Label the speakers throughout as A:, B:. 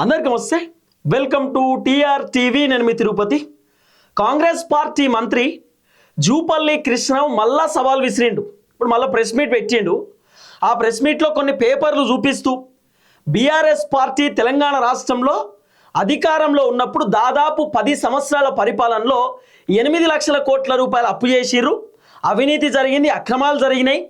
A: అందరికీ నమస్తే. Welcome to TR TV. నేను మీ తిరుపతి. కాంగ్రెస్ పార్టీ మంత్రి జూపల్లి కృష్ణరావు మళ్ళా సవాల్ విసిరిండు. ఇప్పుడు మళ్ళీ ప్రెస్ మీట్ పెట్టిండు. ఆ ప్రెస్ మీట్లో కొన్ని పేపర్లు చూపిస్తూ బీఆర్ఎస్ పార్టీ తెలంగాణ రాష్ట్రంలో అధికారంలో ఉన్నప్పుడు దాదాపు 10 సంవత్సరాల పరిపాలనలో 8 లక్షల కోట్ల రూపాయలు అప్పు చేసిర్రు, అవినీతి జరిగింది, అక్రమాలు జరిగినాయి,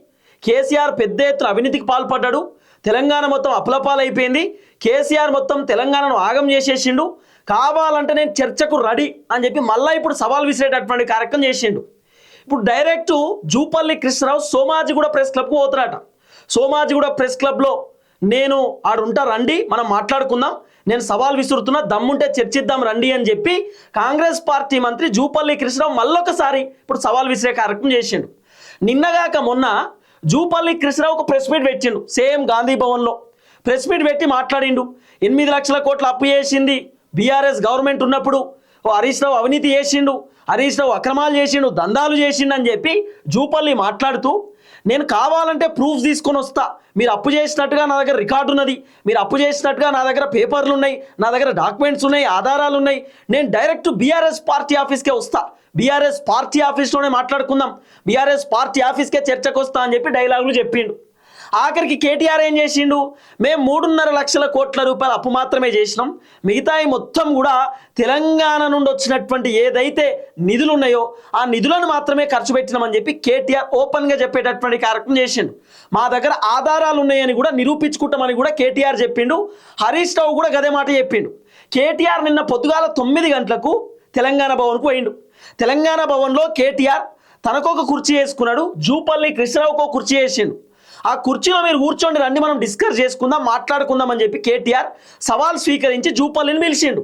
A: కేసీఆర్ పెద్ద ఎత్తున అవినీతికి పాల్పడ్డాడు, తెలంగాణ మొత్తం అప్లపాలైపోయింది, కేసీఆర్ మొత్తం తెలంగాణను ఆగం చేసేసిండు, కావాలంటే నేను చర్చకు రెడీ అని చెప్పి మళ్ళీ ఇప్పుడు సవాల్ విసిరేటటువంటి కార్యక్రమం చేసిండు. ఇప్పుడు డైరెక్ట్ జూపల్లి కృష్ణరావు సోమాజిగూడ ప్రెస్ క్లబ్కు పోతున్నారట. సోమాజిగూడ ప్రెస్ క్లబ్లో నేను ఆడుంటా, రండి మనం మాట్లాడుకుందాం, నేను సవాల్ విసురుతున్నా, దమ్ముంటే చర్చిద్దాం రండి అని చెప్పి కాంగ్రెస్ పార్టీ మంత్రి జూపల్లి కృష్ణరావు మళ్ళొకసారి ఇప్పుడు సవాల్ విసిరే కార్యక్రమం చేసిండు. నిన్నగాక మొన్న జూపల్లి కృష్ణరావు ఒక ప్రెస్ మీట్ పెట్టిండు. సేమ్ గాంధీ భవన్లో ప్రెస్ మీట్ పెట్టి మాట్లాడిండు. 8 లక్షల కోట్ల అప్పు చేసింది బీఆర్ఎస్ గవర్నమెంట్ ఉన్నప్పుడు, హరీష్ రావు అవినీతి చేసిండు, హరీష్ రావు అక్రమాలు చేసిండు, దందాలు చేసిండు అని చెప్పి జూపల్లి మాట్లాడుతూ, నేను కావాలంటే ప్రూఫ్స్ తీసుకొని వస్తా, మీరు అప్పు చేసినట్టుగా నా దగ్గర రికార్డు ఉన్నది, మీరు అప్పు చేసినట్టుగా నా దగ్గర పేపర్లు ఉన్నాయి, నా దగ్గర డాక్యుమెంట్స్ ఉన్నాయి, ఆధారాలు ఉన్నాయి, నేను డైరెక్ట్ బీఆర్ఎస్ పార్టీ ఆఫీస్కే వస్తా, బీఆర్ఎస్ పార్టీ ఆఫీస్లోనే మాట్లాడుకుందాం, బీఆర్ఎస్ పార్టీ ఆఫీస్కే చర్చకు వస్తా అని చెప్పి డైలాగులు చెప్పిండు. ఆఖరికి కేటీఆర్ ఏం చేసిండు, మేము 3.5 లక్షల కోట్ల రూపాయలు అప్పు మాత్రమే చేసినాం, మిగతాయి మొత్తం కూడా తెలంగాణ నుండి వచ్చినటువంటి ఏదైతే నిధులు ఉన్నాయో ఆ నిధులను మాత్రమే ఖర్చు పెట్టినామని చెప్పి కేటీఆర్ ఓపెన్గా చెప్పేటటువంటి కార్యక్రమం చేసిండు. మా దగ్గర ఆధారాలు ఉన్నాయని కూడా నిరూపించుకుంటామని కూడా కేటీఆర్ చెప్పిండు. హరీష్ రావు కూడా గదే మాట చెప్పిండు. కేటీఆర్ నిన్న పొద్దుగాల 9 గంటలకు తెలంగాణ భవన్కు పోయిండు. తెలంగాణ భవన్లో కేటీఆర్ తనకొక కుర్చీ వేసుకున్నాడు, జూపల్లి కృష్ణరావుకు ఒక కుర్చీ వేసిండు. ఆ కుర్చీలో మీరు కూర్చోండి, రండి మనం డిస్కస్ చేసుకుందాం, మాట్లాడుకుందాం అని చెప్పి కేటీఆర్ సవాల్ స్వీకరించి జూపల్లిని పిలిచిండు.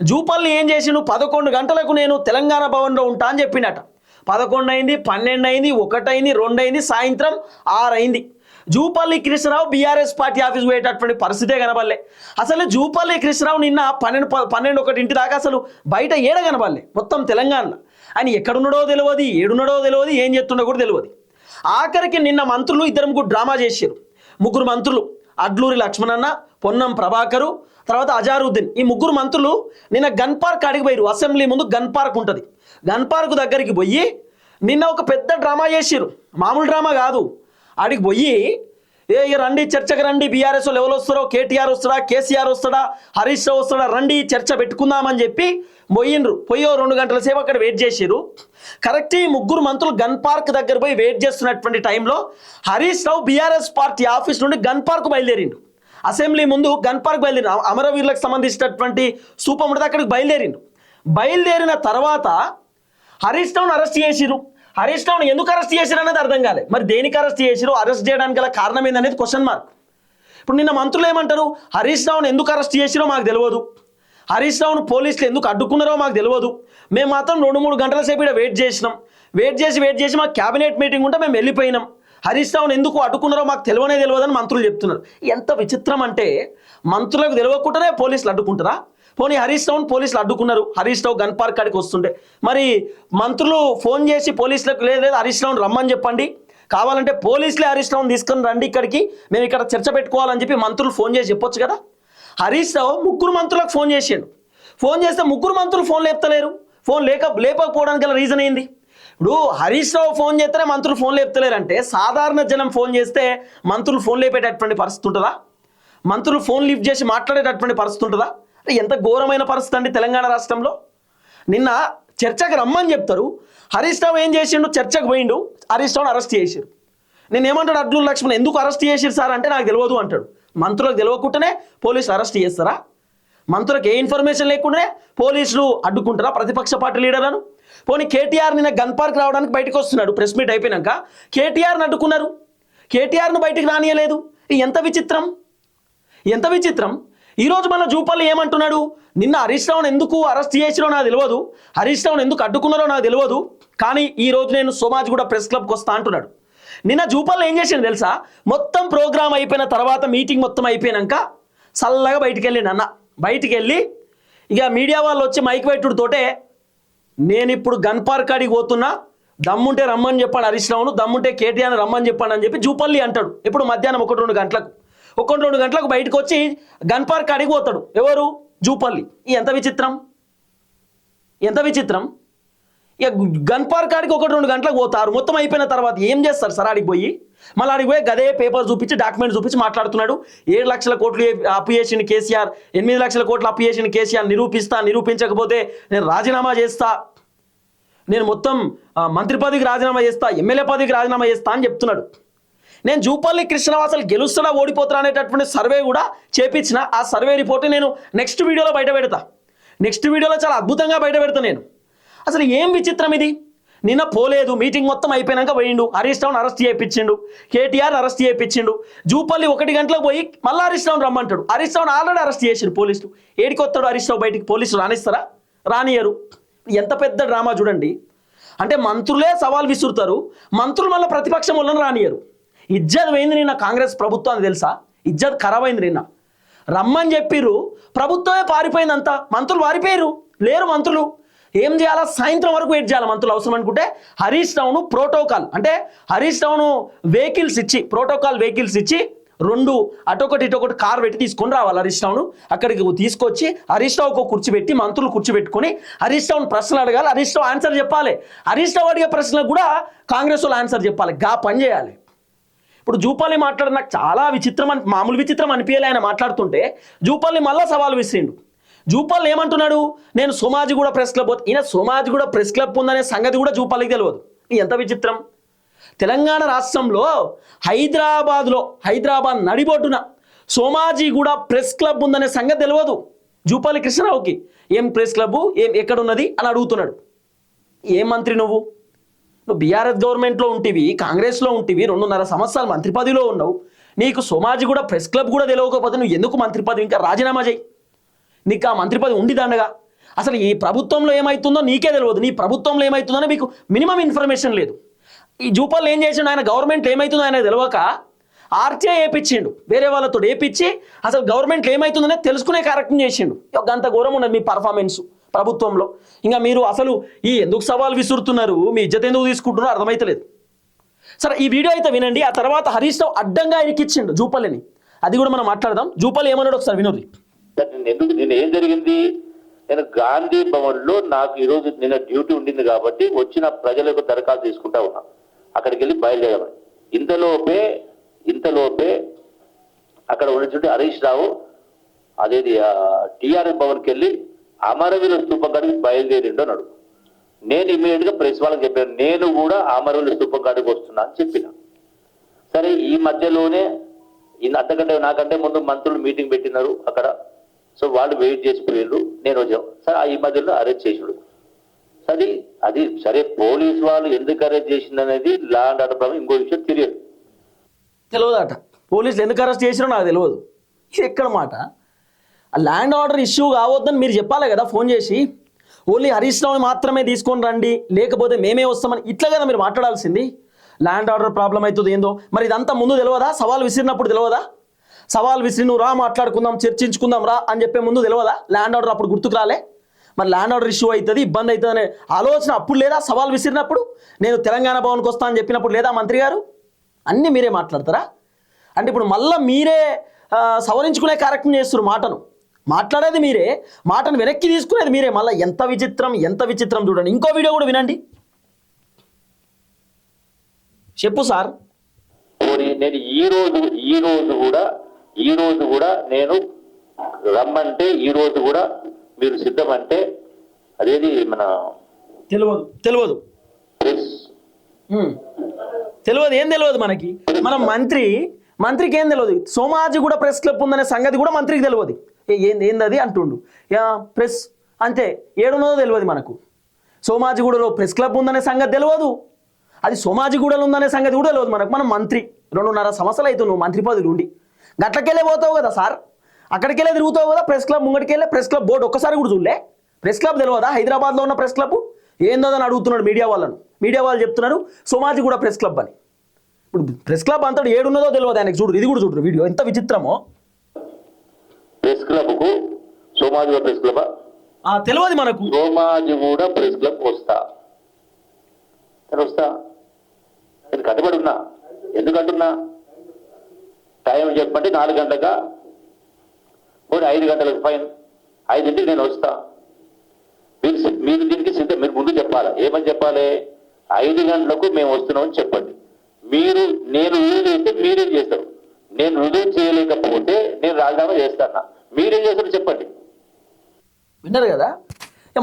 A: జూపల్లి ఏం చేసిండు, 11 గంటలకు నేను తెలంగాణ భవన్లో ఉంటా అని చెప్పిండట. 11 అయింది, 12 అయింది, 1 అయింది, 2 అయింది, సాయంత్రం 6 అయింది. Jupalli Krishna Rao BRS party office పోయేటటువంటి పరిస్థితే కనబడలే. అసలు జూపల్లి కృష్ణరావు నిన్న 12-1 దాకా అసలు బయట ఏడ కనబడలే మొత్తం తెలంగాణలో. ఆయన ఎక్కడున్నాడో తెలియదు, ఏడున్నాడో తెలియదు, ఏం చేస్తుండో కూడా తెలియదు. ఆఖరికి నిన్న మంత్రులు 2 డ్రామా చేశారు. 3 మంత్రులు, అడ్లూరి లక్ష్మణన్న, పొన్నం ప్రభాకరు, తర్వాత అజారుద్దీన్, ఈ 3 మంత్రులు నిన్న గన్ పార్క్ అడిగి పోయారు. అసెంబ్లీ ముందు గన్ పార్క్ ఉంటుంది, గన్ పార్క్ దగ్గరికి పోయి నిన్న ఒక పెద్ద డ్రామా చేశారు. మామూలు డ్రామా కాదు. అడిగి పోయి రండి చర్చకు రండి, బీఆర్ఎస్ ఎవరు వస్తారో, కేటీఆర్ వస్తాడా, కేసీఆర్ వస్తాడా, హరీష్ రావు వస్తాడా, రండి చర్చ పెట్టుకుందామని చెప్పి పోయిండ్రు. పోయో 2 గంటల సేపు అక్కడ వెయిట్ చేసారు. కరెక్ట్ ఈ 3 మంత్రులు గన్ పార్క్ దగ్గర పోయి వెయిట్ చేస్తున్నటువంటి టైంలో Harish Rao BRS party office నుండి గన్ పార్క్ బయలుదేరిండు. అసెంబ్లీ ముందు గన్ పార్క్ బయలుదేరి అమరవీరులకు సంబంధించినటువంటి స్థూపం ఉంటుంది, అక్కడికి బయలుదేరిండు. బయలుదేరిన తర్వాత హరీష్ రావును అరెస్ట్ చేసిరు. హరీష్ రావును ఎందుకు అరెస్ట్ చేసిరు అనేది అర్థం కాలేదు. మరి దేనికి అరెస్ట్ చేసిరు, అరెస్ట్ చేయడానికి గల కారణం ఏందనేది క్వశ్చన్ మార్క్. ఇప్పుడు నిన్న మంత్రులు ఏమంటారు, హరీష్ రావును ఎందుకు అరెస్ట్ చేసిరో మాకు తెలియదు, హరీష్ రావును పోలీసులు ఎందుకు అడ్డుకున్నారో మాకు తెలియదు, మేము మాత్రం 2-3 గంటల సేపు ఇక్కడ వెయిట్ చేసినాం, వెయిట్ చేసి మా క్యాబినెట్ మీటింగ్ ఉంటే మేము వెళ్ళిపోయినాం, హరీష్ రావును ఎందుకు అడ్డుకున్నారో మాకు తెలియదని మంత్రులు చెప్తున్నారు. ఎంత విచిత్రం అంటే, మంత్రులకు తెలియకుండానే పోలీసులు అడ్డుకుంటారా? పోనీ హరీష్ రావును పోలీసులు అడ్డుకున్నారు, హరీష్ రావు గన్ పార్క్ కాడికి వస్తుండే, మరి మంత్రులు ఫోన్ చేసి పోలీసులకు లేదు హరీష్ రావును రమ్మని చెప్పండి, కావాలంటే పోలీసులే హరీష్ రావును తీసుకొని రండి ఇక్కడికి, మేము ఇక్కడ చర్చ పెట్టుకోవాలని చెప్పి మంత్రులు ఫోన్ చేసి చెప్పొచ్చు కదా. హరీష్ రావు 3 మంత్రులకు ఫోన్ చేసిండు. ఫోన్ చేస్తే 3 మంత్రులు ఫోన్ లేపుతలేరు. ఫోన్ లేపకపోవడానికి గల రీజన్ ఏంది? ఇప్పుడు హరీష్ రావు ఫోన్ చేస్తేనే మంత్రులు ఫోన్ లేపుతలేరంటే, సాధారణ జనం ఫోన్ చేస్తే మంత్రులు ఫోన్ లేపేటటువంటి పరిస్థితి ఉంటుందా? మంత్రులు ఫోన్ లిఫ్ట్ చేసి మాట్లాడేటటువంటి పరిస్థితి ఉంటుందా? ఎంత ఘోరమైన పరిస్థితి అండి తెలంగాణ రాష్ట్రంలో. నిన్న చర్చకు రమ్మని చెప్తారు, హరీష్ రావు ఏం చేసిండు, చర్చకు పోయిండు, హరీష్ రావును అరెస్ట్ చేసారు. నేను ఏమంటాడు, అడ్లూరి లక్ష్మణ్ ఎందుకు అరెస్ట్ చేసిరు సార్ అంటే నాకు తెలియదు అంటాడు. మంత్రులకు తెలియకుండానే పోలీసులు అరెస్ట్ చేస్తారా? మంత్రులకు ఏ ఇన్ఫర్మేషన్ లేకుండానే పోలీసులు అడ్డుకుంటారా ప్రతిపక్ష పార్టీ లీడర్లను? పోనీ కేటీఆర్ నిన్న గన్ పార్క్ రావడానికి బయటకు వస్తున్నాడు, ప్రెస్ మీట్ అయిపోయినాక కేటీఆర్ని అడ్డుకున్నారు, కేటీఆర్ను బయటికి రానియలేదు. ఎంత విచిత్రం, ఎంత విచిత్రం. ఈరోజు మన జూపల్లి ఏమంటున్నాడు, నిన్న హరీష్ రావును ఎందుకు అరెస్ట్ చేసిరో నాకు తెలియదు, హరీష్ రావును ఎందుకు అడ్డుకున్నారో నాకు తెలియదు, కానీ ఈరోజు నేను సోమాజిగూడ ప్రెస్ క్లబ్కి వస్తా అంటున్నాడు. నిన్న జూపల్లి ఏం చేసిండు తెలుసా, మొత్తం ప్రోగ్రామ్ అయిపోయిన తర్వాత మీటింగ్ మొత్తం అయిపోయాక చల్లగా బయటికి వెళ్ళిండు అన్న. బయటికి వెళ్ళి ఇక మీడియా వాళ్ళు వచ్చి మైక్ పెట్టుడుతోటే, నేను ఇప్పుడు గన్ పార్క్ కాడికి పోతున్నా, దమ్ముంటే రమ్మని చెప్పాడు హరీష్ రావును, దమ్ముంటే కేటీఆర్ రమ్మని చెప్పాడు అని చెప్పి జూపల్లి అంటాడు. ఇప్పుడు మధ్యాహ్నం 1-2 గంటలకు ఒక 2 గంటలకు బయటకు వచ్చి గన్ పార్క్ అడిగి పోతాడు. ఎవరు? జూపల్లి. ఎంత విచిత్రం, ఎంత విచిత్రం. ఇక గన్ పార్క్ ఆడికి 1-2 గంటలకు పోతారు. మొత్తం అయిపోయిన తర్వాత ఏం చేస్తారు సార్? ఆడికి పోయి మళ్ళీ ఆడికి పోయి గదే పేపర్ చూపించి డాక్యుమెంట్ చూపించి మాట్లాడుతున్నాడు. 7 లక్షల కోట్లు అప్పు చేసిండు కేసీఆర్, 8 లక్షల కోట్లు అప్పు చేసిండు కేసీఆర్, నిరూపించకపోతే నేను రాజీనామా చేస్తా, నేను మొత్తం మంత్రి పదవికి రాజీనామా చేస్తా, ఎమ్మెల్యే పదవికి రాజీనామా చేస్తా అని చెప్తున్నాడు. నేను జూపల్లి కృష్ణరావు అసలు గెలుస్తాడా ఓడిపోతాడా అనేటటువంటి సర్వే కూడా చేపించిన. ఆ సర్వే రిపోర్ట్ నేను నెక్స్ట్ వీడియోలో బయట పెడతా. నెక్స్ట్ వీడియోలో చాలా అద్భుతంగా బయట పెడతా నేను. అసలు ఏం విచిత్రం ఇది. నిన్న పోలేదు, మీటింగ్ మొత్తం అయిపోయినాక పోయిండు, హరీష్ రావును అరెస్ట్ చేయించిండు, కేటీఆర్ అరెస్ట్ చేయించిండు. జూపల్లి 1 గంటలకు పోయి మళ్ళీ హరీష్ రావును రమ్మంటాడు. హరీష్ రావును ఆల్రెడీ అరెస్ట్ చేసారు పోలీసులు. ఏడికొస్తాడు హరీష్ రావు బయటికి? పోలీసులు రానిస్తారా? రానియరు. ఎంత పెద్ద డ్రామా చూడండి. అంటే మంత్రులే సవాల్ విసురుతారు, మంత్రులు మళ్ళీ ప్రతిపక్షం వాళ్ళని రానియరు. ఇజ్జత్ పోయింది నిన్న కాంగ్రెస్ ప్రభుత్వాన్ని తెలుసా? ఇజ్జత్ ఖరాబ్ అయింది నిన్న. రమ్మని చెప్పిర్రు, ప్రభుత్వమే పారిపోయిందంతా, మంత్రులు పారిపోయారు, లేరు మంత్రులు. ఏం చేయాలా? సాయంత్రం వరకు వెయిట్ చేయాలి మంత్రులు అవసరం అనుకుంటే. హరీష్ రావును ప్రోటోకాల్ అంటే హరీష్ రావును వెహికల్స్ ఇచ్చి, ప్రోటోకాల్ వెహికల్స్ ఇచ్చి 2 అటొకటి ఇటొకటి కార్ పెట్టి తీసుకొని రావాలి హరీష్ రావును. అక్కడికి తీసుకొచ్చి హరీష్ రావుకు కుర్చీ పెట్టి మంత్రులు కుర్చీ పెట్టుకొని హరీష్ రావును ప్రశ్నలు అడగాలి, హరీష్ రావు ఆన్సర్ చెప్పాలి. హరీష్ రావు అడిగే ప్రశ్నలకు కూడా కాంగ్రెస్ వాళ్ళు ఆన్సర్ చెప్పాలి. గా పని చేయాలి. ఇప్పుడు జూపల్లి మాట్లాడిన నాకు చాలా విచిత్రం, మామూలు విచిత్రం అనిపించలే. ఆయన మాట్లాడుతుంటే జూపల్లి మళ్ళీ సవాల్ విసిరిండు. జూపల్లి ఏమంటున్నాడు? నేను సోమాజిగూడ ప్రెస్ క్లబ్ పోతే, ఈయన సోమాజిగూడ ప్రెస్ క్లబ్ ఉందనే సంగతి కూడా జూపల్లికి తెలియదు. ఎంత విచిత్రం. తెలంగాణ రాష్ట్రంలో హైదరాబాద్ నడిబొడ్డున సోమాజిగూడ ప్రెస్ క్లబ్ ఉందనే సంగతి తెలియదు జూపల్లి కృష్ణరావుకి. ఏం ప్రెస్ క్లబ్, ఎక్కడున్నది అని అడుగుతున్నాడు. ఏం మంత్రి నువ్వు బీఆర్ఎస్ గవర్నమెంట్లో ఉంటివి, కాంగ్రెస్లో ఉంటివి, 2.5 సంవత్సరాలు మంత్రి పదవిలో ఉన్నావు. నీకు సోమాజిగూడ ప్రెస్ క్లబ్ కూడా తెలియకపోతే నువ్వు ఎందుకు మంత్రి పదవి ఇంకా రాజీనామా చేయి? నీకు ఆ మంత్రి పదవి ఉండిదండగా. అసలు ఈ ప్రభుత్వంలో ఏమవుతుందో నీకే తెలియదు, నీ ప్రభుత్వంలో ఏమవుతుందో మీకు మినిమం ఇన్ఫర్మేషన్ లేదు. ఈ జూపల్లి ఏం చేసిండు? ఆయన గవర్నమెంట్లో ఏమవుతుందో ఆయన తెలియక ఆర్టీఐ వేయించిండు, వేరే వాళ్ళతో వేయించి అసలు గవర్నమెంట్లో ఏమవుతుందనే తెలుసుకునే కార్యక్రమం చేసిండు. అంత ఘోరం ఉన్నది మీ పర్ఫార్మెన్స్ ప్రభుత్వంలో. ఇంకా మీరు అసలు ఈ ఎందుకు సవాల్ విసురుతున్నారు, మీ ఇజ్జత్ ఎందుకు తీసుకుంటున్నారో అర్థమైతలేదు. సరే, ఈ వీడియో అయితే వినండి. ఆ తర్వాత హరీష్ రావు అడ్డంగా ఇరికిచ్చిండు జూపల్లిని, అది కూడా మనం మాట్లాడదాం. జూపల్లి ఏమన్నాడు ఒకసారి వినోది.
B: నేను ఏం జరిగింది, నేను గాంధీ భవన్ లో నాకు ఈరోజు నిన్న డ్యూటీ ఉండింది కాబట్టి వచ్చిన ప్రజలకు దరఖాస్తు తీసుకుంటా ఉన్నా, అక్కడికి వెళ్ళి బయలుదేరామని. ఇంతలోపే అక్కడ ఉన్నటువంటి హరీష్ రావు అదేది టిఆర్ఎస్ భవన్కి వెళ్ళి అమరవీర స్తూపం కాడికి బయలుదేరిండు అన్నాడు. నేను ఇమీడియట్ గా ప్రెస్ వాళ్ళకి చెప్పాను, నేను కూడా అమరవీర స్తూపం కాడికి వస్తున్నా అని చెప్పిన. సరే, ఈ మధ్యలోనే అంతకంటే నాకంటే ముందు మంత్రులు మీటింగ్ పెట్టినారు అక్కడ. సో వాళ్ళు వెయిట్ చేసిపోయారు, నేను వచ్చాం. సరే, ఈ మధ్యలో అరెస్ట్ చేసాడు. అది సరే, పోలీసు వాళ్ళు ఎందుకు అరెస్ట్ చేసింది అనేది లా అండ్ ఆర్డర్ ప్రాబ్లం. ఇంకో విషయం
A: తెలియదట, పోలీసులు ఎందుకు అరెస్ట్ చేసినా నాకు తెలియదు. ఇది ఎక్కడ మాట? ల్యాండ్ ఆర్డర్ ఇష్యూ కావద్దని మీరు చెప్పాలి కదా ఫోన్ చేసి. ఓన్లీ హరీష్ రావుని మాత్రమే తీసుకొని రండి, లేకపోతే మేమే వస్తామని ఇట్లా కదా మీరు మాట్లాడాల్సింది. ల్యాండ్ ఆర్డర్ ప్రాబ్లం అవుతుంది ఏందో మరి ఇదంతా ముందు తెలియదా? సవాల్ విసిరినప్పుడు తెలియదా? సవాల్ విసిరి నువ్వు రా మాట్లాడుకుందాం, చర్చించుకుందాం రా అని చెప్పే ముందు తెలియదా? ల్యాండ్ ఆర్డర్ అప్పుడు గుర్తుకు రాలే? మరి ల్యాండ్ ఆర్డర్ ఇష్యూ అవుతుంది, ఇబ్బంది అవుతుంది అనే ఆలోచన అప్పుడు లేదా? సవాల్ విసిరినప్పుడు నేను తెలంగాణ భవన్కి వస్తా అని చెప్పినప్పుడు లేదా మంత్రి గారు? అన్నీ మీరే మాట్లాడతారా? అంటే ఇప్పుడు మళ్ళీ మీరే సవరించుకునే కార్యక్రమం చేస్తున్నారు. మాట్లాడేది మీరే, మాటను వెనక్కి తీసుకునేది మీరే. మళ్ళీ ఎంత విచిత్రం చూడండి. ఇంకో వీడియో కూడా వినండి. చెప్పు సార్.
B: నేను ఈ రోజు కూడా నేను రమ్మంటే, ఈ రోజు కూడా మీరు సిద్ధమంటే, అదేది మన
A: తెలియదు ఏం తెలియదు మనకి. మనం మంత్రికి ఏం తెలియదు. సోమాజిగూడ ప్రెస్ క్లబ్ ఉందనే సంగతి కూడా మంత్రికి తెలియదు. ఏందది అంటుండు. ప్రెస్ అంతే, ఏడున్నదో తెలియదు మనకు. సోమాజిగూడలో ప్రెస్ క్లబ్ ఉందనే సంగతి తెలియదు, అది సోమాజిగూడలో ఉందనే సంగతి కూడా తెలియదు మనకు. మనం మంత్రి 2.5 సంవత్సరాలు అవుతుంది నువ్వు మంత్రి పదవులు ఉండి. గట్లకెళ్ళే పోతావు కదా సార్, అక్కడికెళ్ళే తిరుగుతావు కదా. ప్రెస్ క్లబ్ ముంగటికెళ్ళే ప్రెస్ క్లబ్ బోర్డు ఒక్కసారి కూడా చూడలే. ప్రెస్ క్లబ్ తెలియదా? హైదరాబాద్లో ఉన్న ప్రెస్ క్లబ్ ఏందని అడుగుతున్నాడు మీడియా వాళ్ళు చెప్తున్నారు సోమాజిగూడ ప్రెస్ క్లబ్ అని. ఇప్పుడు ప్రెస్ క్లబ్ అంతా ఏడున్నదో తెలియదు ఆయనకు. చూడు, ఇది కూడా చూడరు వీడియో, ఎంత విచిత్రమో.
B: ప్రెస్ క్లబ్ కు సోమాజిగూడ ప్రెస్ క్లబ్
A: తెలియదు మనకు.
B: సోమాజిగూడ ప్రెస్ క్లబ్ వస్తా నేను కట్టుబడి ఉన్నా. ఎందుకంటున్నా, టైం చెప్పండి 4 గంటలుగా పోనీ 5 గంటలకు ఫైన్ 5ంటికి నేను వస్తా. మీరు దీనికి సిద్ధం. మీరు ముందు చెప్పాలి. ఏమని చెప్పాలి? 5 గంటలకు మేము వస్తున్నామని చెప్పండి. నేను రుజువు చేస్తే మీరేం చేస్తారు? నేను రుజువు చేయలేకపోతే నేను రాజీనామా చేస్తాను. మీరేం చేస్తారు చెప్పండి.
A: విన్నారు కదా?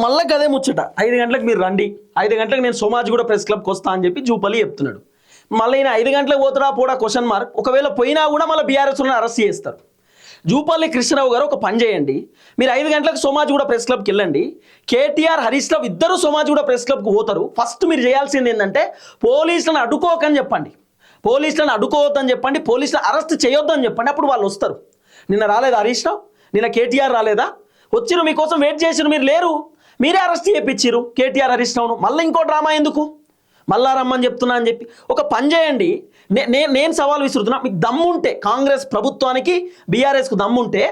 A: మళ్ళీ అదే ముచ్చట. 5 గంటలకు మీరు రండి, 5 గంటలకు నేను సోమాజిగూడ ప్రెస్ క్లబ్కి వస్తా అని చెప్పి జూపల్లి చెప్తున్నాడు. మళ్ళీ ఈయన 5 గంటలకు పోతున్నా పోడా క్వశ్చన్ మార్క్. ఒకవేళ పోయినా కూడా మళ్ళీ బీఆర్ఎస్లను అరెస్ట్ చేస్తారు. జూపల్లి కృష్ణరావు గారు ఒక పని చేయండి, మీరు 5 గంటలకు సోమాజిగూడ ప్రెస్ క్లబ్కి వెళ్ళండి. కేటీఆర్, హరీష్ రావు ఇద్దరు సోమాజిగూడ ప్రెస్ క్లబ్కి పోతారు. ఫస్ట్ మీరు చేయాల్సింది ఏంటంటే పోలీసులను అడ్డుకోకని చెప్పండి, పోలీసులను అడ్డుకోవద్దని చెప్పండి, పోలీసులను అరెస్ట్ చేయొద్దని చెప్పండి. అప్పుడు వాళ్ళు వస్తారు. నిన్న రాలేదా హరీష్ రావు? నిన్న కేటీఆర్ రాలేదా? వచ్చిరు, మీకోసం వెయిట్ చేసిరు, మీరు లేరు, మీరే అరెస్ట్ చేయించిరు కేటీఆర్, హరీష్ రావును. మళ్ళీ ఇంకో డ్రామా ఎందుకు? మళ్ళా రమ్మని చెప్తున్నా అని చెప్పి ఒక పని చేయండి. నేను సవాల్ విసురుతున్నా, మీకు దమ్ముంటే కాంగ్రెస్ ప్రభుత్వానికి బీఆర్ఎస్కు దమ్ముంటే,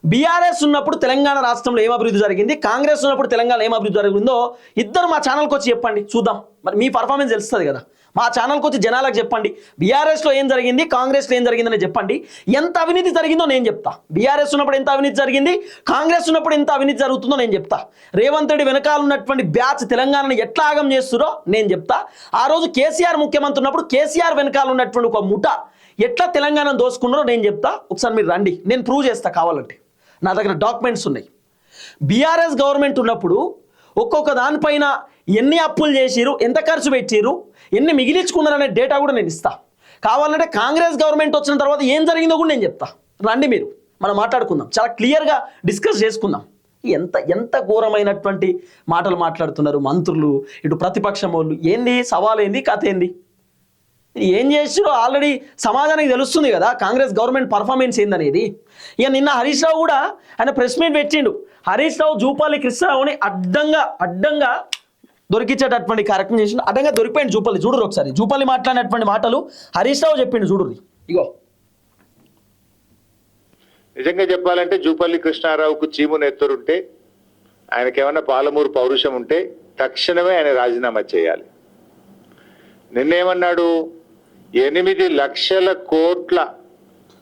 A: బీఆర్ఎస్ ఉన్నప్పుడు తెలంగాణ రాష్ట్రంలో ఏం అభివృద్ధి జరిగింది, కాంగ్రెస్ ఉన్నప్పుడు తెలంగాణ ఏం అభివృద్ధి జరిగిందో ఇద్దరు మా ఛానల్కి వచ్చి చెప్పండి, చూద్దాం. మరి మీ పర్ఫార్మెన్స్ తెలుస్తుంది కదా. మా ఛానల్కి వచ్చి జనాలకు చెప్పండి, బీఆర్ఎస్లో ఏం జరిగింది, కాంగ్రెస్లో ఏం జరిగిందని చెప్పండి. ఎంత అవినీతి జరిగిందో నేను చెప్తా. బీఆర్ఎస్ ఉన్నప్పుడు ఎంత అవినీతి జరిగింది, కాంగ్రెస్ ఉన్నప్పుడు ఎంత అవినీతి జరుగుతుందో నేను చెప్తా. రేవంత్ రెడ్డి వెనకాల ఉన్నటువంటి బ్యాచ్ తెలంగాణను ఎట్లా ఆగం చేస్తురో నేను చెప్తా. ఆ రోజు కేసీఆర్ ముఖ్యమంత్రి ఉన్నప్పుడు కేసీఆర్ వెనకాల ఉన్నటువంటి ఒక ముఠ ఎట్లా తెలంగాణను దోసుకున్నారో నేను చెప్తా. ఒకసారి మీరు రండి, నేను ప్రూవ్ చేస్తా కావాలంటే. నా దగ్గర డాక్యుమెంట్స్ ఉన్నాయి. బీఆర్ఎస్ గవర్నమెంట్ ఉన్నప్పుడు ఒక్కొక్క దానిపైన ఎన్ని అప్పులు చేసిరు, ఎంత ఖర్చు పెట్టిరు, ఎన్ని మిగిలించుకున్నారనే డేటా కూడా నేను ఇస్తా. కావాలంటే కాంగ్రెస్ గవర్నమెంట్ వచ్చిన తర్వాత ఏం జరిగిందో కూడా నేను చెప్తా. రండి, మీరు మనం మాట్లాడుకుందాం, చాలా క్లియర్గా డిస్కస్ చేసుకుందాం. ఎంత ఎంత ఘోరమైనటువంటి మాటలు మాట్లాడుతున్నారు మంత్రులు, ఇటు ప్రతిపక్షం వాళ్ళు. ఏంది సవాల్, ఏంది కథ, ఏంది ఏం చేసిరో ఆల్రెడీ సమాజానికి తెలుస్తుంది కదా కాంగ్రెస్ గవర్నమెంట్ పర్ఫార్మెన్స్ ఏందనేది. ఇక నిన్న హరీష్ రావు కూడా ఆయన ప్రెస్ మీట్ పెట్టిండు. హరీష్ రావు జూపల్లి కృష్ణరావుని అడ్డంగా దొరికించేటటువంటి కార్యక్రమం చేసిండు. అడ్డంగా దొరికిపోయింది జూపల్లి. చూడరు ఒకసారి జూపల్లి మాట్లాడినటువంటి మాటలు హరీష్ రావు చెప్పిండు, చూడరు. ఇగో
C: నిజంగా చెప్పాలంటే జూపల్లి కృష్ణారావుకు చీము నెత్తురుంటే, ఆయనకేమన్నా పాలమూరు పౌరుషం ఉంటే తక్షణమే ఆయన రాజీనామా చేయాలి. నిన్నేమన్నాడు? 8 లక్షల కోట్ల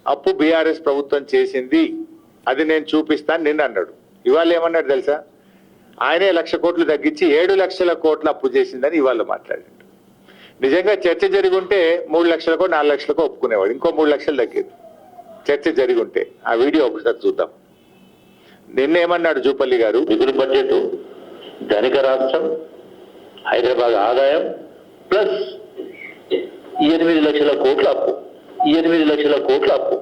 C: అప్పు బీఆర్ఎస్ ప్రభుత్వం చేసింది, అది నేను చూపిస్తాను నిన్న అన్నాడు. ఇవాళ ఏమన్నాడు తెలుసా? ఆయనే 1 లక్ష కోట్లు తగ్గించి 7 లక్షల కోట్ల అప్పు చేసిందని ఇవాళ మాట్లాడాడు. నిజంగా చర్చ జరిగి ఉంటే 3 లక్షలకో 4 లక్షలకో ఒప్పుకునేవాడు, ఇంకో 3 లక్షలు తగ్గేది చర్చ జరిగి ఉంటే. ఆ వీడియో ఒకసారి చూద్దాం. నిన్నేమన్నాడు జూపల్లి గారు?
B: మిగులు బడ్జెట్, ధనిక రాష్ట్రం, హైదరాబాద్ ఆదాయం ప్లస్ 8 లక్షల కోట్ల అప్పు, 8 లక్షల కోట్ల అప్పు.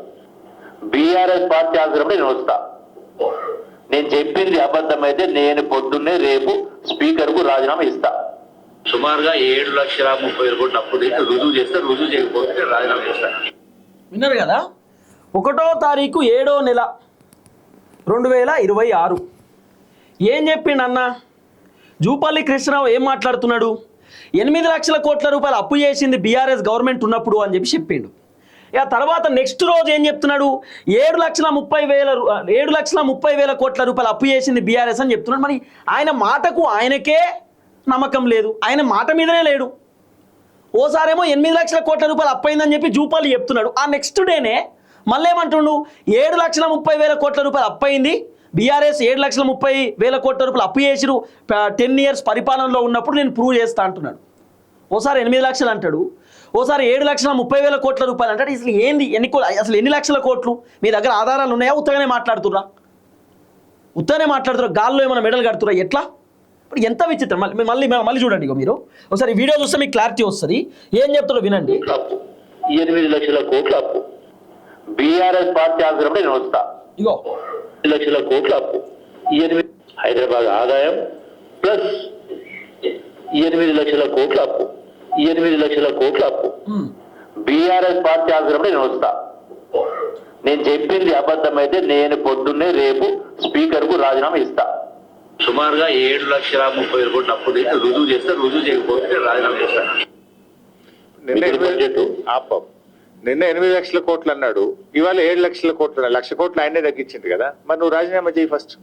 B: బీఆర్ఎస్ పార్టీ ఆశ్రమంలో నేను వస్తా. నేను చెప్పింది అబద్ధమైతే నేను పొద్దున్నే రేపు స్పీకర్కు రాజీనామా ఇస్తా. సుమారుగా 7,30,000 కోట్ల అప్పు రుజువు చేస్తే, రుజువు చేయకపోతే నేను రాజీనామా చేస్తాను.
A: విన్నారు కదా? 1వ తారీఖు 7వ నెల 2026 ఏం చెప్పిండు అన్న జూపల్లి కృష్ణరావు? ఏం మాట్లాడుతున్నాడు? 8 లక్షల కోట్ల రూపాయలు అప్పు చేసింది బీఆర్ఎస్ గవర్నమెంట్ ఉన్నప్పుడు అని చెప్పి చెప్పిండు. ఇక తర్వాత నెక్స్ట్ రోజు ఏం చెప్తున్నాడు? 7,30,000 కోట్ల రూపాయలు అప్పు చేసింది బీఆర్ఎస్ అని చెప్తున్నాడు. మరి ఆయన మాటకు ఆయనకే నమ్మకం లేదు, ఆయన మాట మీదనే లేడు. ఓసారేమో 8 లక్షల కోట్ల రూపాయలు అప్పు అయిందని చెప్పి జూపల్లి చెప్తున్నాడు. ఆ నెక్స్ట్ డేనే మళ్ళీ ఏమంటుండు? 7,30,000 కోట్ల రూపాయలు అప్పు అయింది బీఆర్ఎస్, 7,30,000 కోట్ల రూపాయలు అప్పు చేసిరు 10 ఇయర్స్ పరిపాలనలో ఉన్నప్పుడు, నేను ప్రూవ్ చేస్తా అంటున్నాడు. ఓసారి 8 లక్షలు అంటాడు, ఓసారి 7,30,000 కోట్ల రూపాయలు అంటాడు. అసలు ఏంది, అసలు ఎన్ని లక్షల కోట్లు? మీ దగ్గర ఆధారాలు ఉన్నాయా? ఉత్తగానే మాట్లాడుతుర్రా? గాల్లో ఏమైనా మెడల్ కడుతురా? ఎట్లా? ఇప్పుడు ఎంత విచిత్రం. మళ్ళీ చూడండి. ఇగో మీరు ఒకసారి వీడియో చూస్తే మీకు క్లారిటీ వస్తుంది. ఏం చెప్తారో వినండి.
B: 8 లక్షల కోట్ల అప్పు, బీఆర్ఎస్ పార్టీ ఆశ్రమంలో నేను వస్తా.
A: ఇగో
B: 8 లక్షల కోట్ల అప్పు, హైదరాబాద్ ఆదాయం ప్లస్ 8 లక్షల కోట్ల అప్పు, 8 లక్షల కోట్ల అప్పు. బీఆర్ఎస్ పార్టీ ఆశ్రమంలో నేను వస్తా. నేను చెప్పింది అబద్ధమైతే నేను పొద్దున్నే రేపు స్పీకర్కు రాజీనామా ఇస్తా. సుమారుగా 7,30,000 కోట్ల అప్పు రుజువు చేస్తే, రుజువు చేయకపోతే రాజీనామా చేస్తాను.
C: నిన్న 8 లక్షల కోట్లు అన్నాడు, ఇవాళ 7 లక్షల కోట్లు. 1 లక్ష కోట్లు ఆయనే తగ్గించింది కదా. మరి నువ్వు రాజీనామా చేయి ఫస్ట్.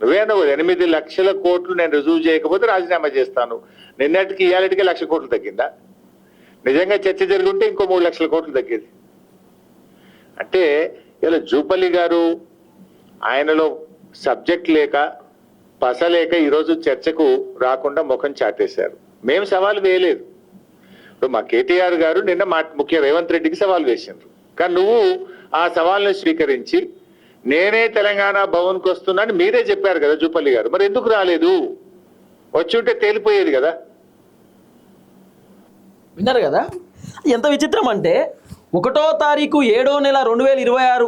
C: నువ్వే అన్నావు 8 లక్షల కోట్లు నేను రుజువు చేయకపోతే రాజీనామా చేస్తాను. నిన్నటికి ఇవాళకి 1 లక్ష కోట్లు తగ్గిందా? నిజంగా చర్చ జరుగుంటే ఇంకో 3 లక్షల కోట్లు తగ్గేది. అంటే ఇలా జూపల్లి గారు ఆయనలో సబ్జెక్ట్ లేక పస లేక ఈరోజు చర్చకు రాకుండా ముఖం చాటేశారు. మేము సవాల్ వేయలేదు. ఇప్పుడు మా కేటీఆర్ గారు నిన్న ముఖ్య రేవంత్ రెడ్డికి సవాల్ వేసిండ్రు. కానీ నువ్వు ఆ సవాల్ని స్వీకరించి నేనే తెలంగాణ భవన్కి వస్తున్నాను మీరే చెప్పారు కదా జూపల్లి గారు, మరి ఎందుకు రాలేదు? వచ్చి ఉంటే తేలిపోయేది కదా.
A: విన్నారు కదా ఎంత విచిత్రం అంటే 1వ తారీఖు 7వ నెల 2026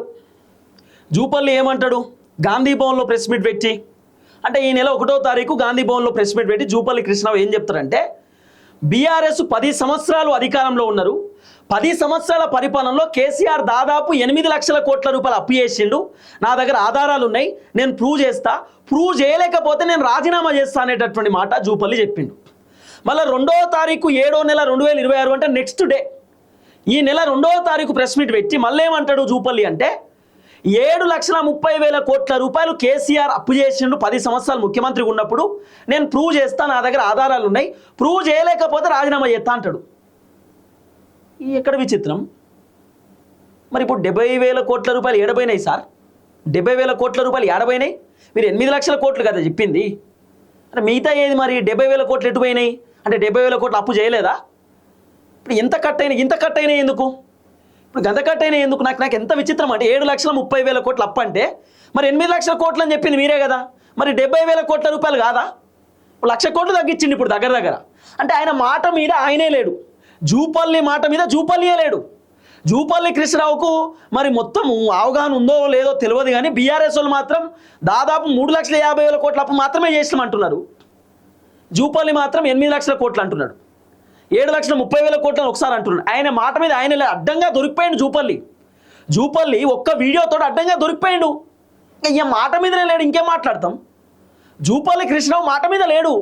A: జూపల్లి ఏమంటాడు గాంధీ భవన్లో ప్రెస్ మీట్ పెట్టి, అంటే ఈ నెల 1వ తారీఖు గాంధీ భవన్లో ప్రెస్ మీట్ పెట్టి జూపల్లి కృష్ణరావు ఏం చెప్తారంటే బీఆర్ఎస్ 10 సంవత్సరాలు అధికారంలో ఉన్నారు, 10 సంవత్సరాల పరిపాలనలో కేసీఆర్ దాదాపు 8 లక్షల కోట్ల రూపాయలు అప్పు చేసిండు, నా దగ్గర ఆధారాలు ఉన్నాయి, నేను ప్రూవ్ చేస్తా, ప్రూవ్ చేయలేకపోతే నేను రాజీనామా చేస్తా అనేటటువంటి మాట జూపల్లి చెప్పిండు. మళ్ళీ 2వ తారీఖు 7వ నెల 2026 అంటే నెక్స్ట్ డే ఈ నెల 2వ తారీఖు ప్రెస్ మీట్ పెట్టి మళ్ళీ ఏమంటాడు జూపల్లి అంటే 7,30,000 కోట్ల రూపాయలు కేసీఆర్ అప్పు చేసిండు 10 సంవత్సరాలు ముఖ్యమంత్రిగా ఉన్నప్పుడు, నేను ప్రూవ్ చేస్తా, నా దగ్గర ఆధారాలు ఉన్నాయి, ప్రూవ్ చేయలేకపోతే రాజీనామా చేస్తా అంటాడు. ఎక్కడ విచిత్రం? మరి ఇప్పుడు 70,000 కోట్ల రూపాయలు ఏడబోయినాయి సార్, 70,000 కోట్ల రూపాయలు ఏడబోయినాయి, మీరు 8 లక్షల కోట్లు కదా చెప్పింది, అంటే మిగతా ఏది మరి 70,000 కోట్లు ఎటుపోయినాయి అంటే 70,000 కోట్లు అప్పు చేయలేదా? ఇప్పుడు ఇంత కట్ అయినాయి ఎందుకు? ఇప్పుడు గంత కట్ అయినాయి ఎందుకు? నాకు ఎంత విచిత్రం అంటే 7,30,000 కోట్లు అప్పు అంటే మరి 8 లక్షల కోట్లు అని చెప్పింది మీరే కదా, మరి 70,000 కోట్ల రూపాయలు కాదా? 1,00,000 కోట్లు తగ్గించింది ఇప్పుడు దగ్గర. అంటే ఆయన మాట మీద ఆయనే లేడు, జూపల్లి మాట మీద జూపల్లియే లేడు. జూపల్లి కృష్ణరావుకు మరి మొత్తం అవగాహన ఉందో లేదో తెలియదు కానీ బీఆర్ఎస్ వాళ్ళు మాత్రం దాదాపు 3,50,000 కోట్ల అప్పు మాత్రమే చేసినామంటున్నారు. జూపల్లి మాత్రం 8 లక్షల కోట్లు అంటున్నాడు, 7,30,000 కోట్లను ఒకసారి అంటున్నాడు. ఆయన మాట మీద ఆయన అడ్డంగా దొరికిపోయాడు జూపల్లి ఒక్క వీడియోతో అడ్డంగా దొరికిపోయాడు. ఇంకా మాట మీదనే లేడు, ఇంకేం మాట్లాడతాం? జూపల్లి కృష్ణరావు మాట మీద లేడు.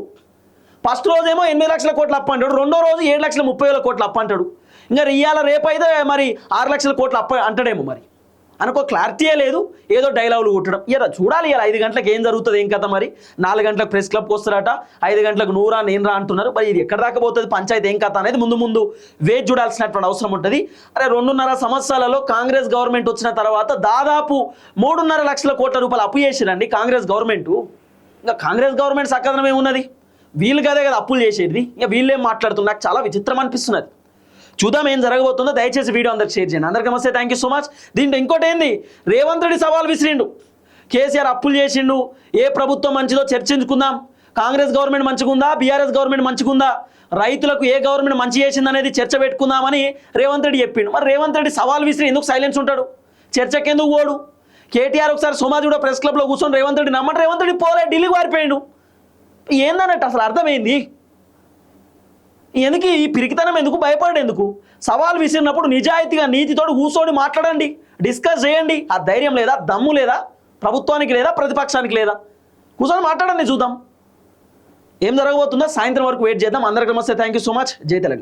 A: ఫస్ట్ రోజేమో 8 లక్షల కోట్ల అప్పు అంటాడు, 2వ రోజు 7,30,000 కోట్ల అప్పు అంటాడు, ఇంకా రేపు అయితే మరి 6 లక్షల కోట్ల అప్పు అంటాడేమో. మరి అనుకో క్లారిటీయే లేదు, ఏదో డైలాగులు కొట్టడం. ఇలా చూడాలి, ఇలా 5 గంటలకు ఏం జరుగుతుంది, ఏం కథ మరి. 4 గంటలకు ప్రెస్ క్లబ్కి వస్తారట, 5 గంటలకు నువ్వురా నేనురా అంటున్నారు. మరి ఇది ఎక్కడ దాకా పోతుంది పంచాయతీ, ఏం కథ అనేది ముందు వేచి చూడాల్సినటువంటి అవసరం ఉంటుంది. అరే 2.5 సంవత్సరాలలో కాంగ్రెస్ గవర్నమెంట్ వచ్చిన తర్వాత దాదాపు 3.5 లక్షల కోట్ల రూపాయలు అప్పు చేసిరండి కాంగ్రెస్ గవర్నమెంట్. ఇంకా కాంగ్రెస్ గవర్నమెంట్ సక్కదనం ఏమున్నది, వీళ్ళు కదే కదా అప్పులు చేసేది, ఇంకా వీళ్ళేం మాట్లాడుతున్నారు? నాకు చాలా విచిత్రం అనిపిస్తున్నది. చూద్దాం ఏం జరగబోతుందో. దయచేసి వీడియో అందరికి షేర్ చేయండి. అందరికీ నమస్తే, థ్యాంక్ యూ సో మచ్. దీంట్లో ఇంకోటి ఏంది, రేవంత్ రెడ్డి సవాల్ విసిరిండు, కేసీఆర్ అప్పులు చేసిండు, ఏ ప్రభుత్వం మంచిదో చర్చించుకుందాం, కాంగ్రెస్ గవర్నమెంట్ మంచిగుందా బీఆర్ఎస్ గవర్నమెంట్ మంచిగుందా, రైతులకు ఏ గవర్నమెంట్ మంచి చేసింది అనేది చర్చ పెట్టుకుందామని రేవంత్ రెడ్డి చెప్పిండు. మరి రేవంత్ రెడ్డి సవాల్ విసిరి ఎందుకు సైలెన్స్ ఉంటాడు, చర్చకి ఎందుకు పోడు? కేటీఆర్ ఒకసారి సోమాజిగూడ ప్రెస్ క్లబ్లో కూర్చొని రేవంత్ రెడ్డి నమ్మంటే రేవంత్ రెడ్డి పోలే, ఢిల్లీకి పారిపోయాడు. ఏందన్నట్టు అసలు అర్థమైంది? ఎందుకు ఈ పిరికితనం, ఎందుకు భయపడేందుకు? సవాల్ విసిరినప్పుడు నిజాయితీగా నీతితోడు కూర్చొని మాట్లాడండి, డిస్కస్ చేయండి. ఆ ధైర్యం లేదా, దమ్ము లేదా ప్రభుత్వానికి, లేదా ప్రతిపక్షానికి లేదా? కూర్చొని మాట్లాడండి, చూద్దాం ఏం జరగబోతుందో. సాయంత్రం వరకు వెయిట్ చేద్దాం. అందరికీ నమస్తే, థ్యాంక్ యూ సో మచ్. జై తెలంగాణ.